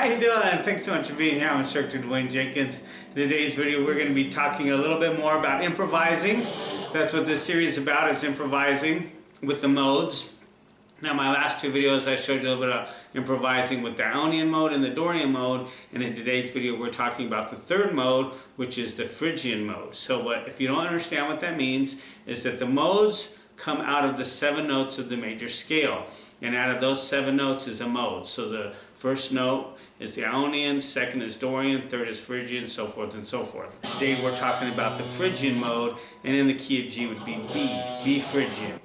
you doing? Thanks so much for being here. I'm instructor Dwayne Jenkins. In today's video, we're going to be talking a little bit more about improvising. That's what this series is about, is improvising with the modes. Now, my last two videos, I showed you a little bit of improvising with the Ionian mode and the Dorian mode. And in today's video, we're talking about the third mode, which is the Phrygian mode. So if you don't understand what that means, is that the modes come out of the 7 notes of the major scale. And out of those 7 notes is a mode. So the first note is the Ionian, second is Dorian, third is Phrygian, so forth and so forth. Today we're talking about the Phrygian mode, and in the key of G would be B Phrygian.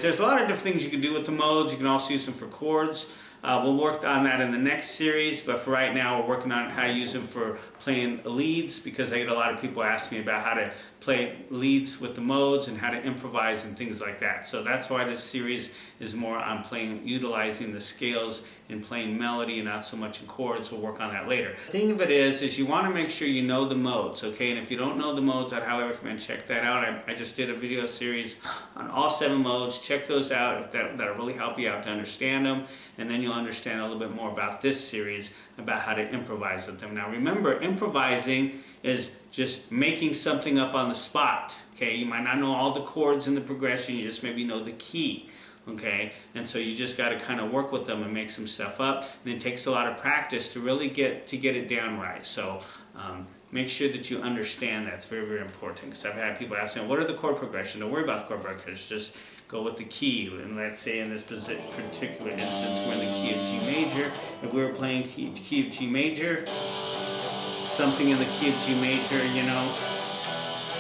There's a lot of different things you can do with the modes. You can also use them for chords. We'll work on that in the next series, but for right now we're working on how to use them for playing leads, because I get a lot of people asking me about how to play leads with the modes and how to improvise and things like that. So that's why this series is more on utilizing the scales and playing melody and not so much in chords. We'll work on that later. The thing of it is you want to make sure you know the modes, okay? And if you don't know the modes, I'd highly recommend check that out. I just did a video series on all 7 modes. Check those out. That'll really help you out to understand them, and then you'll understand a little bit more about this series, about how to improvise with them. Now remember, improvising is just making something up on the spot, okay? You might not know all the chords in the progression, you just maybe know the key, okay? And so you just got to kind of work with them and make some stuff up, and it takes a lot of practice to really get it down right. So make sure that you understand that's very, very important, because I've had people ask me, what are the chord progression? Don't worry about the chord progression, just go with the key. And let's say in this particular instance we're in the key of G major. If we were playing key of G major, something in the key of G major, you know,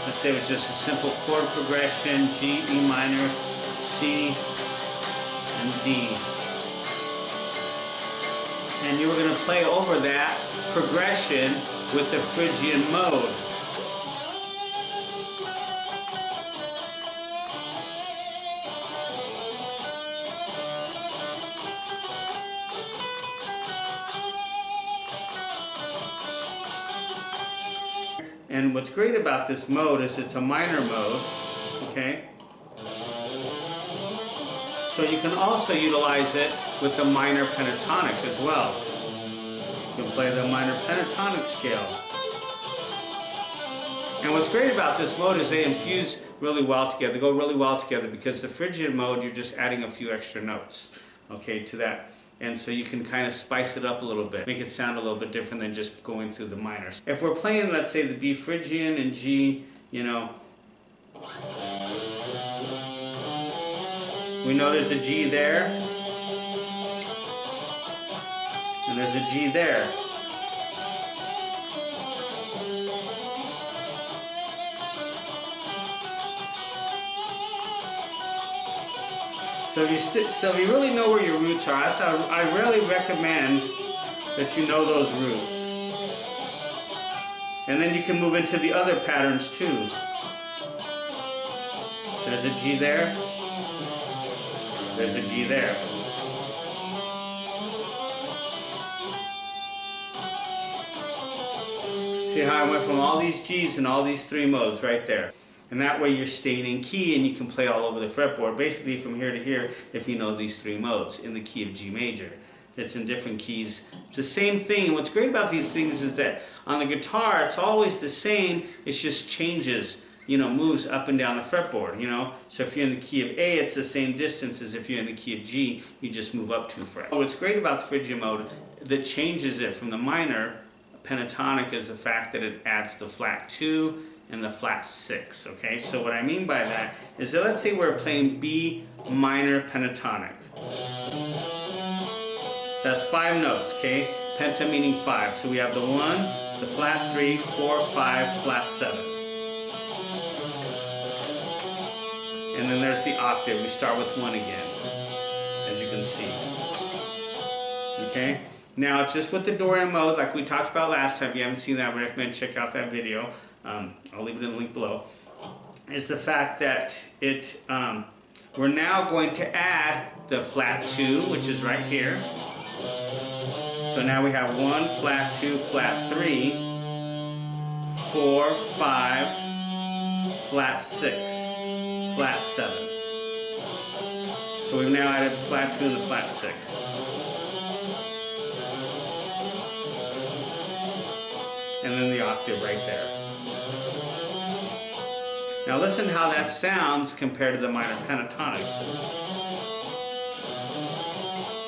let's say it was just a simple chord progression, G, E minor, C, and D. And you were going to play over that progression with the Phrygian mode. And what's great about this mode is it's a minor mode, okay? So you can also utilize it with the minor pentatonic as well. You can play the minor pentatonic scale. And what's great about this mode is they infuse really well together. They go really well together, because the Phrygian mode, you're just adding a few extra notes, okay, to that. And so you can kind of spice it up a little bit, make it sound a little bit different than just going through the minors. If we're playing, let's say, the B Phrygian and G, you know, we know there's a G there, and there's a G there. So if you really know where your roots are, I really recommend that you know those roots. And then you can move into the other patterns too. There's a G there. There's a G there. See how I went from all these G's and all these 3 modes right there. And that way you're staying in key, and you can play all over the fretboard, basically from here to here, if you know these 3 modes in the key of G major. It's in different keys. It's the same thing. What's great about these things is that on the guitar it's always the same, it just changes, you know, moves up and down the fretboard, you know. So if you're in the key of A, it's the same distance as if you're in the key of G, you just move up 2 frets. What's great about the Phrygian mode that changes it from the minor pentatonic is the fact that it adds the flat 2 and the flat 6, okay? So what I mean by that is that let's say we're playing B minor pentatonic. That's 5 notes, okay? Penta meaning 5. So we have the 1, the flat 3, 4, 5, flat 7. And then there's the octave. We start with 1 again, as you can see. Okay? Now, just with the Dorian mode, like we talked about last time, if you haven't seen that, I recommend check out that video. I'll leave it in the link below. Is the fact that we're now going to add the flat 2, which is right here. So now we have 1, flat 2, flat 3, 4, 5, flat 6, flat 7. So we've now added the flat 2 and the flat 6. And then the octave right there. Now listen how that sounds compared to the minor pentatonic.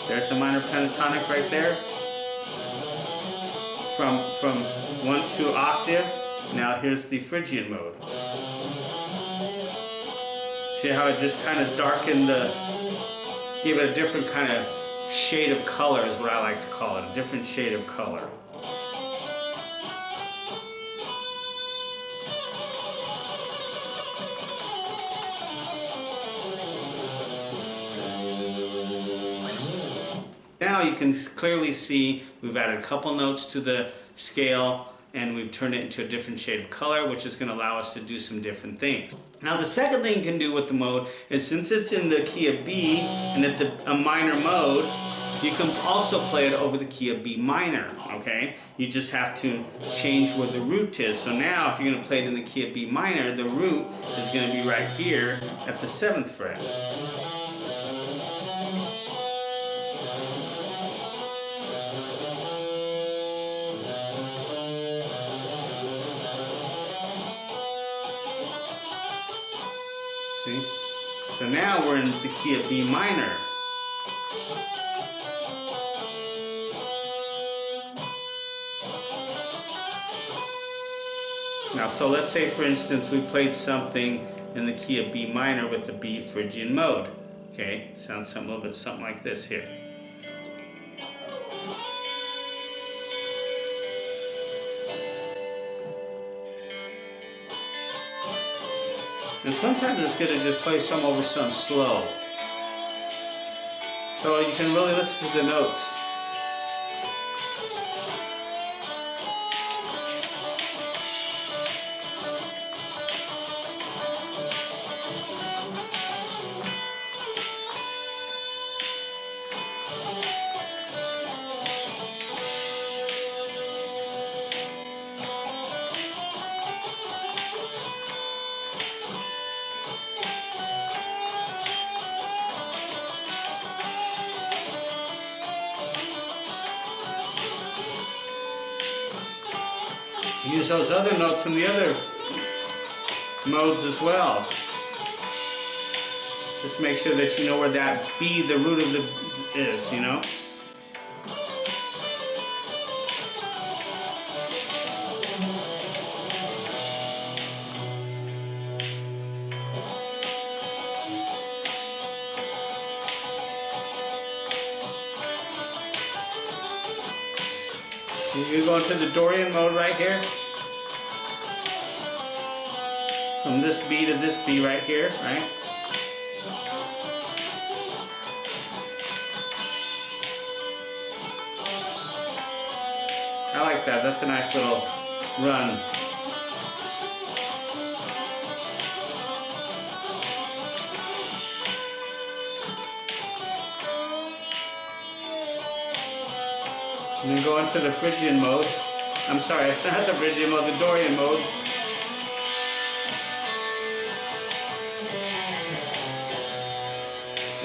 There's the minor pentatonic right there. From 1 to octave. Now here's the Phrygian mode. See how it just kind of darkened gave it a different kind of shade of color is what I like to call it, a different shade of color. Now you can clearly see we've added a couple notes to the scale and we've turned it into a different shade of color, which is going to allow us to do some different things. Now the second thing you can do with the mode is, since it's in the key of B and it's a minor mode, you can also play it over the key of B minor, okay? You just have to change where the root is. So now if you're going to play it in the key of B minor, the root is going to be right here at the 7th fret. See? So now we're in the key of B minor. Now, so let's say, for instance, we played something in the key of B minor with the B Phrygian mode. Okay, sounds a little bit something like this here. And sometimes it's good to just play some over some slow. So you can really listen to the notes. Use those other notes from the other modes as well. Just make sure that you know where that B, the root of the is, you know. You go into the Dorian mode right here. From this B to this B right here, right? I like that. That's a nice little run. And then go into the Phrygian mode. I'm sorry, not the Phrygian mode, the Dorian mode.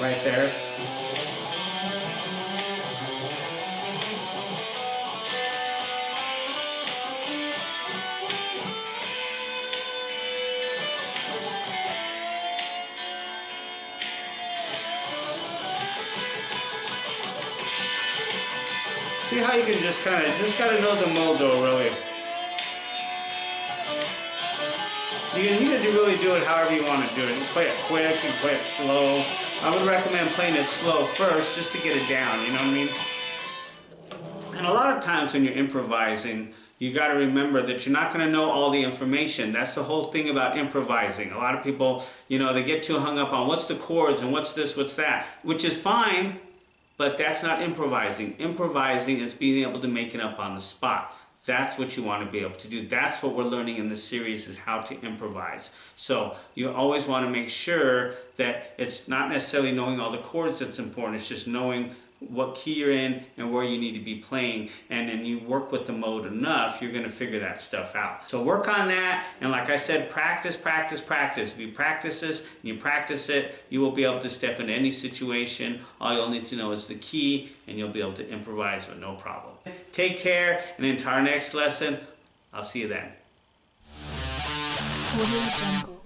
Right there. See how you can just gotta know the mode though, really. You can really do it however you want to do it. You can play it quick, you can play it slow. I would recommend playing it slow first just to get it down, you know what I mean? And a lot of times when you're improvising, you got to remember that you're not going to know all the information. That's the whole thing about improvising. A lot of people, you know, they get too hung up on what's the chords and what's this, what's that, which is fine, but that's not improvising. Improvising is being able to make it up on the spot. That's what you want to be able to do. That's what we're learning in this series, is how to improvise. So you always want to make sure that it's not necessarily knowing all the chords that's important. It's just knowing what key you're in and where you need to be playing, and then you work with the mode enough, you're going to figure that stuff out. So work on that, and like I said, practice, practice, practice. If you practice this and you practice it, you will be able to step into any situation. All you'll need to know is the key, and you'll be able to improvise with no problem. Take care, and until our next lesson, I'll see you then. Audio Jungle.